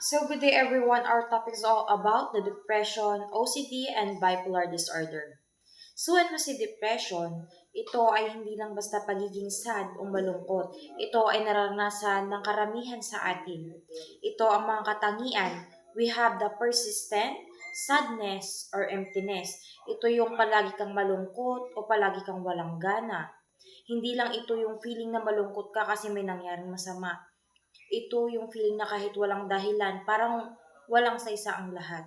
So good day everyone. Our topic is all about the depression, OCD, and bipolar disorder. So ano si depression? Ito ay hindi lang basta pagiging sad o malungkot. Ito ay nararanasan ng karamihan sa atin. Ito ang mga katangian. We have the persistent sadness or emptiness. Ito yung palagi kang malungkot o palagi kang walang gana. Hindi lang ito yung feeling na malungkot ka kasi may nangyaring masama. Ito yung feeling na kahit walang dahilan, parang walang sa ang lahat.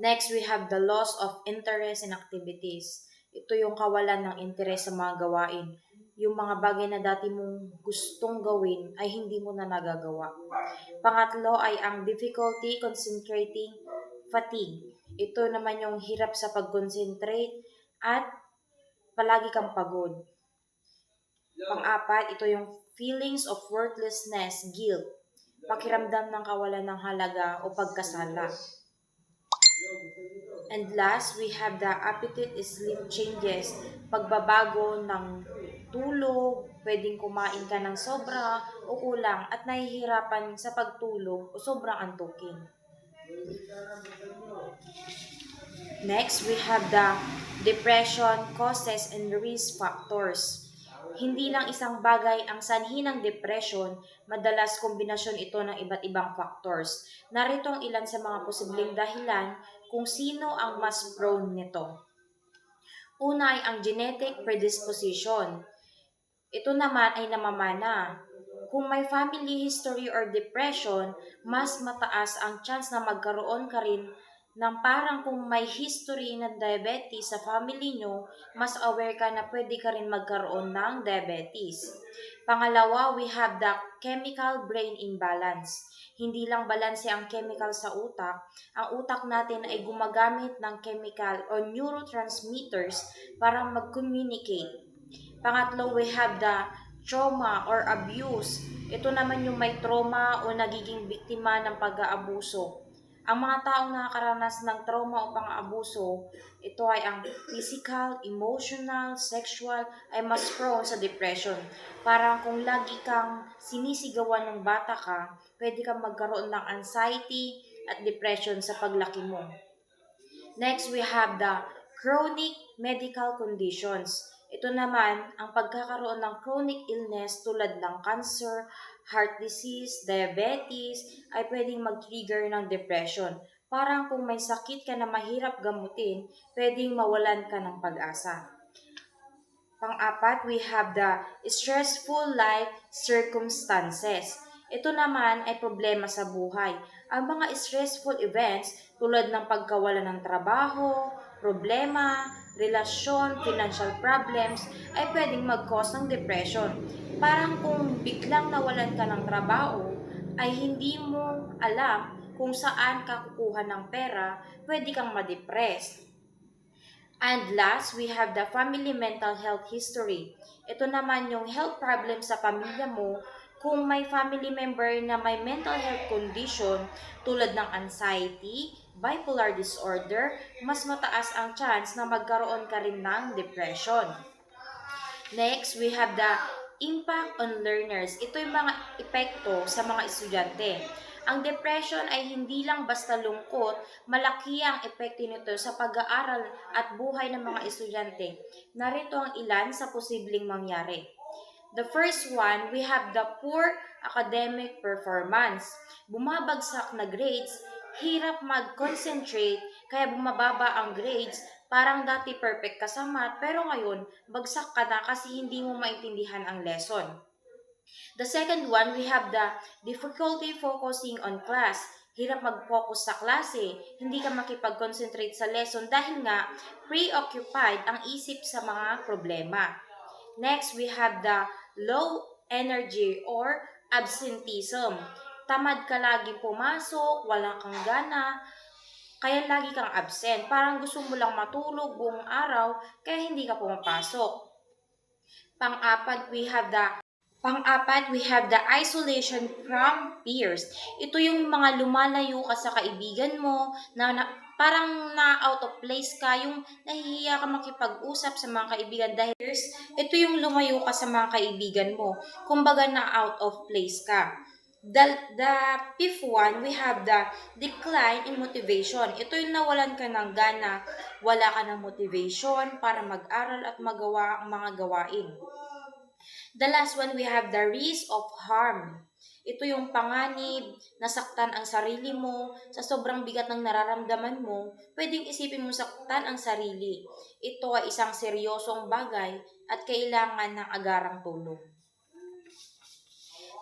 Next, we have the loss of interest in activities. Ito yung kawalan ng interes sa mga gawain. Yung mga bagay na dati mong gustong gawin ay hindi mo na nagagawa. Pangatlo ay ang difficulty concentrating fatigue. Ito naman yung hirap sa pag-concentrate at palagi kang pagod. Pang-apat, ito yung feelings of worthlessness, guilt, pakiramdam ng kawalan ng halaga o pagkasala. And last, we have the appetite sleep changes, pagbabago ng tulog, pwedeng kumain ka ng sobra o kulang at nahihirapan sa pagtulog o sobrang antukin. Next, we have the depression causes and risk factors. Hindi lang isang bagay ang sanhi ng depression, madalas kombinasyon ito ng iba't ibang factors. Narito ang ilan sa mga posibleng dahilan kung sino ang mas prone nito. Una ay ang genetic predisposition. Ito naman ay namamana. Kung may family history or depression, mas mataas ang chance na magkaroon ka rin ng parang kung may history ng diabetes sa family nyo, mas aware ka na pwede ka rin magkaroon ng diabetes. Pangalawa, we have the chemical brain imbalance. Hindi lang balanse ang chemical sa utak, ang utak natin ay gumagamit ng chemical o neurotransmitters para mag-communicate. Pangatlo, we have the trauma or abuse. Ito naman yung may trauma o nagiging biktima ng pag-aabuso. Ang mga taong nakakaranas ng trauma o pang-aabuso, ito ay ang physical, emotional, sexual, ay mas prone sa depression. Parang kung lagi kang sinisigawan ng bata ka, pwede kang magkaroon ng anxiety at depression sa paglaki mo. Next, we have the chronic medical conditions. Ito naman, ang pagkakaroon ng chronic illness tulad ng cancer, heart disease, diabetes, ay pwedeng mag-trigger ng depression. Parang kung may sakit ka na mahirap gamutin, pwedeng mawalan ka ng pag-asa. Pang-apat, we have the stressful life circumstances. Ito naman ay problema sa buhay. Ang mga stressful events tulad ng pagkawala ng trabaho, problema, relasyon, financial problems ay pwedeng mag-cause ng depression. Parang kung biglang nawalan ka ng trabaho ay hindi mo alam kung saan ka kukuha ng pera, pwede kang ma-depress. And last, we have the family mental health history. Ito naman yung health problem sa pamilya mo kung may family member na may mental health condition tulad ng anxiety, bipolar disorder, mas mataas ang chance na magkaroon ka rin ng depression. Next, we have the impact on learners. Ito yung mga epekto sa mga estudyante. Ang depression ay hindi lang basta lungkot, malaki ang epekto nito sa pag-aaral at buhay ng mga estudyante. Narito ang ilan sa posibleng mangyari. The first one, we have the poor academic performance. Bumabagsak na grades, hirap mag-concentrate, kaya bumababa ang grades. Parang dati perfect ka sa math, pero ngayon, bagsak ka na kasi hindi mo maintindihan ang lesson. The second one, we have the difficulty focusing on class. Hirap mag-focus sa klase, hindi ka makipag-concentrate sa lesson dahil nga preoccupied ang isip sa mga problema. Next, we have the low energy or absenteeism. Tamad ka lagi pumasok, wala kang gana, kaya lagi kang absent. Parang gusto mo lang matulog buong araw, kaya hindi ka pumapasok. Pang-apat, we have the isolation from peers. Ito yung mga lumalayo ka sa kaibigan mo, parang na out of place ka, yung nahihiya ka makipag-usap sa mga kaibigan dahil ito yung lumayo ka sa mga kaibigan mo. Kumbaga na out of place ka. The fifth one, we have the decline in motivation. Ito yung nawalan ka ng gana, wala ka ng motivation para mag-aral at magawa ang mga gawain. The last one, we have the risk of harm. Ito yung panganib, nasaktan ang sarili mo, sa sobrang bigat ng nararamdaman mo, pwedeng isipin mo saktan ang sarili. Ito ay isang seryosong bagay at kailangan ng agarang tulong.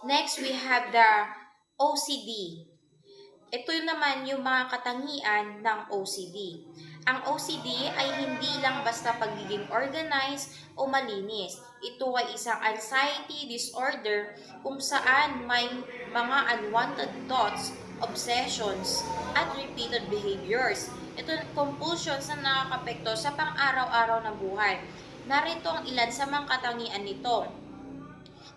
Next, we have the OCD. Ito naman yung mga katangian ng OCD. Ang OCD ay hindi lang basta pagiging organized o malinis. Ito ay isang anxiety disorder kung saan may mga unwanted thoughts, obsessions, at repeated behaviors. Ito compulsions na nakakapekto sa pang-araw-araw na buhay. Narito ang ilan sa mga katangian nito.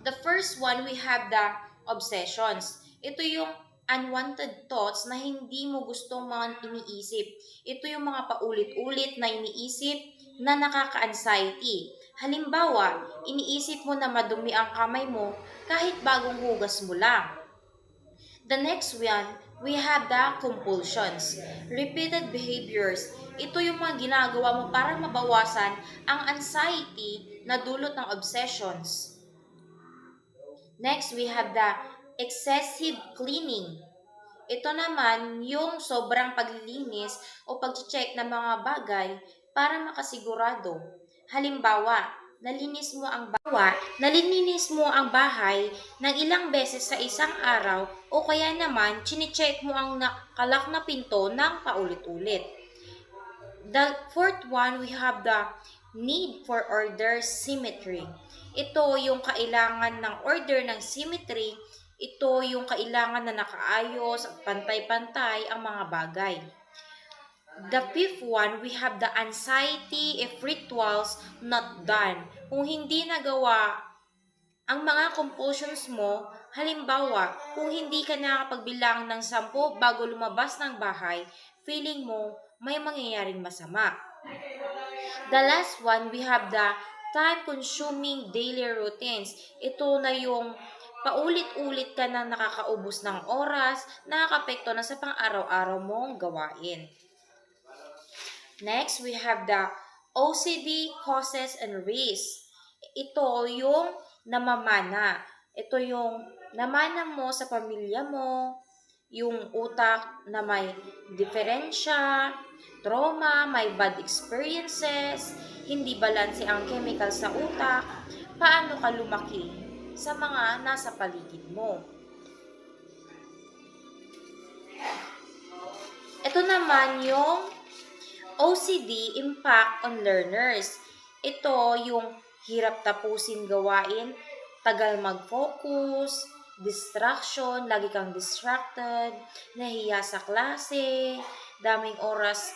The first one, we have the obsessions. Ito yung unwanted thoughts na hindi mo gustong mga iniisip. Ito yung mga paulit-ulit na iniisip na nakaka-anxiety. Halimbawa, iniisip mo na madumi ang kamay mo kahit bagong hugas mo lang. The next one, we have the compulsions. Repeated behaviors. Ito yung mga ginagawa mo para mabawasan ang anxiety na dulot ng obsessions. Next, we have the excessive cleaning. Ito naman yung sobrang paglilinis o pag-check ng mga bagay para makasigurado. Halimbawa, nalinis mo ang bahay ng ilang beses sa isang araw o kaya naman chine-check mo ang nakalak na pinto ng paulit-ulit. The fourth one, we have the need for order symmetry. Ito yung kailangan ng order ng symmetry. Ito yung kailangan na nakaayos at pantay-pantay ang mga bagay. The fifth one, we have the anxiety if rituals not done. Kung hindi nagawa ang mga compulsions mo, halimbawa, kung hindi ka nakapagbilang ng 10 bago lumabas ng bahay, feeling mo may mangyayaring masama. The last one, we have the time-consuming daily routines. Ito na yung paulit-ulit ka na nakakaubos ng oras, nakakapekto na sa pang-araw-araw mong gawain. Next, we have the OCD causes and risks. Ito yung namamana. Ito yung namana mo sa pamilya mo, yung utak na may diferensya, trauma, may bad experiences, hindi balanse ang chemical sa utak, paano ka lumaki sa mga nasa paligid mo. Ito naman yung OCD impact on learners. Ito yung hirap tapusin gawain, tagal mag-focus, distraction, lagi kang distracted, nahiya sa klase, daming oras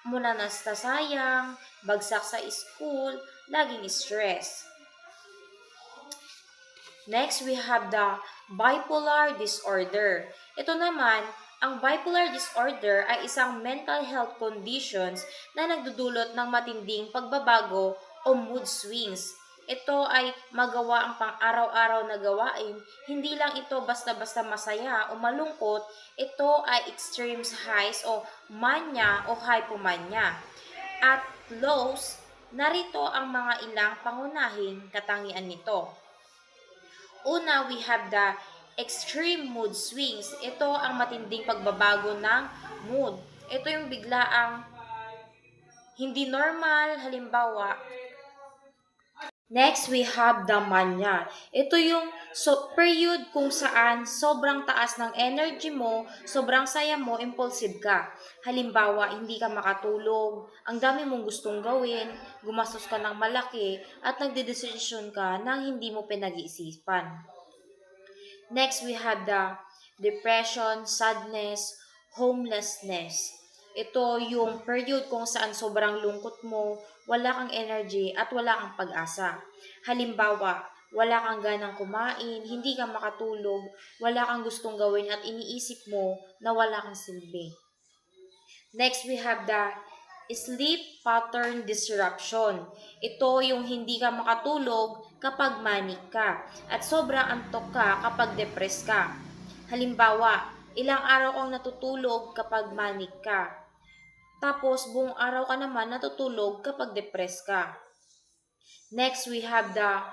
mo na nasasayang, bagsak sa school, laging stress. Next, we have the bipolar disorder. Ito naman, ang bipolar disorder ay isang mental health conditions na nagdudulot ng matinding pagbabago o mood swings. Ito ay magawa ang pang-araw-araw na gawain, hindi lang ito basta-basta masaya o malungkot, ito ay extreme highs o mania o hypomania. At lows, narito ang mga ilang pangunahing katangian nito. Una, we have the extreme mood swings. Ito ang matinding pagbabago ng mood. Ito yung biglaang hindi normal, halimbawa. Next, we have the mania. Ito yung period kung saan sobrang taas ng energy mo, sobrang saya mo, impulsive ka. Halimbawa, hindi ka makatulog, ang dami mong gustong gawin, gumastos ka ng malaki, at nagdedesisyon ka nang hindi mo pinag-iisipan. Next, we have the depression, sadness, homelessness. Ito yung period kung saan sobrang lungkot mo, wala kang energy at wala kang pag-asa. Halimbawa, wala kang ganang kumain, hindi ka makatulog, wala kang gustong gawin at iniisip mo na wala kang silbi. Next, we have the sleep pattern disruption. Ito yung hindi ka makatulog kapag manic ka at sobrang antok ka kapag depressed ka. Halimbawa, ilang araw kang natutulog kapag manic ka. Tapos, buong araw ka naman natutulog kapag depressed ka. Next, we have the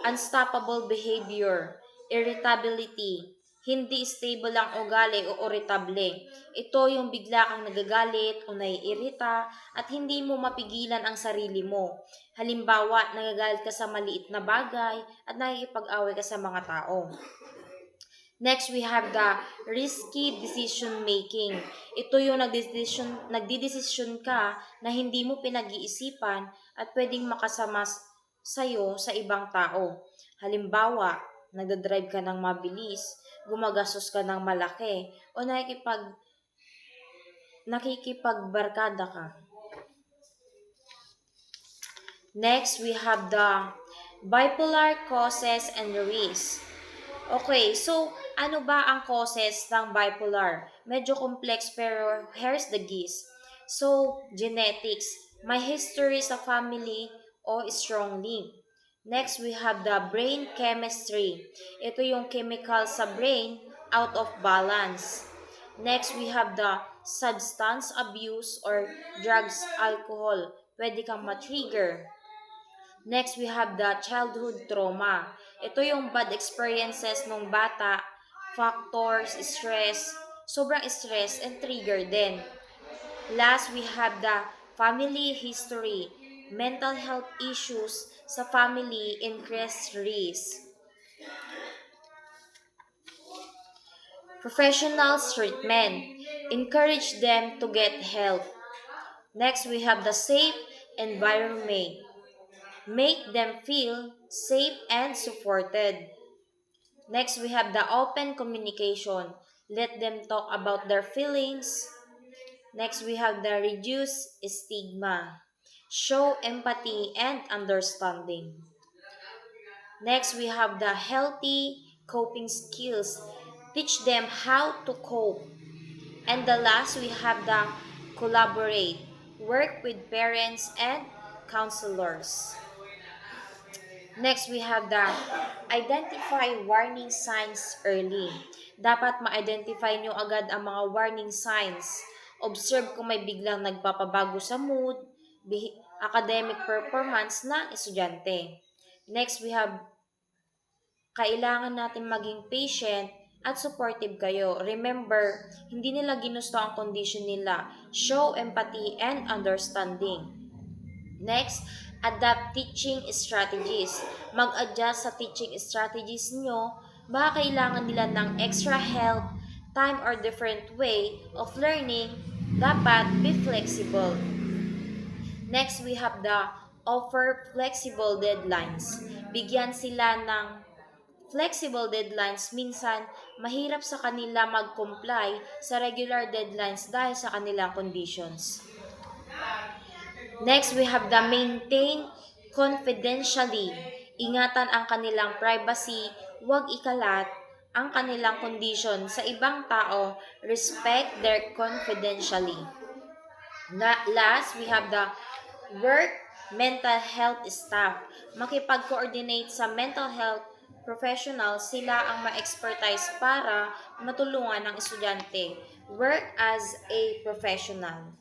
unstoppable behavior, irritability. Hindi stable ang ugali o irritable. Ito yung bigla kang nagagalit o naiirita at hindi mo mapigilan ang sarili mo. Halimbawa, nagagalit ka sa maliit na bagay at nakikipag-away ka sa mga tao. Next, we have the risky decision making. Ito yung nagdidesisyon ka na hindi mo pinag-iisipan at pwedeng makasama sa'yo sa ibang tao. Halimbawa, nagdadrive ka ng mabilis, gumagastos ka ng malaki, o nakikipagbarkada ka. Next, we have the bipolar causes and risks. Okay, so ano ba ang causes ng bipolar? Medyo complex pero here's the gist. So, genetics. May history sa family o strong link. Next, we have the brain chemistry. Ito yung chemical sa brain out of balance. Next, we have the substance abuse or drugs, alcohol. Pwede kang ma-trigger. Next, we have the childhood trauma. Ito yung bad experiences nung bata, factors, stress, sobrang stress, and trigger din. Last, we have the family history. Mental health issues sa family increase risk. Professionals treatment. Encourage them to get help. Next, we have the safe environment. Make them feel safe and supported. Next, we have the open communication. Let them talk about their feelings. Next, we have the reduce stigma. Show empathy and understanding. Next, we have the healthy coping skills. Teach them how to cope. And the last, we have the collaborate. Work with parents and counselors. Next, we have the identify warning signs early. Dapat ma-identify nyo agad ang mga warning signs. Observe kung may biglang nagpapabago sa mood, academic performance ng estudyante. Next, we have kailangan natin maging patient at supportive kayo. Remember, hindi nila ginusto ang condition nila. Show empathy and understanding. Next, adapt teaching strategies. Mag-adjust sa teaching strategies nyo. Baka kailangan nila ng extra help, time or different way of learning. Dapat be flexible. Next, we have the offer flexible deadlines. Bigyan sila ng flexible deadlines. Minsan, mahirap sa kanila mag-comply sa regular deadlines dahil sa kanilang conditions. Next, we have the maintain confidentially. Ingatan ang kanilang privacy, huwag ikalat ang kanilang condition sa ibang tao, respect their confidentially. Last, we have the work mental health staff. Makipag-coordinate sa mental health professional, sila ang ma-expertise para matulungan ng estudyante. Work as a professional.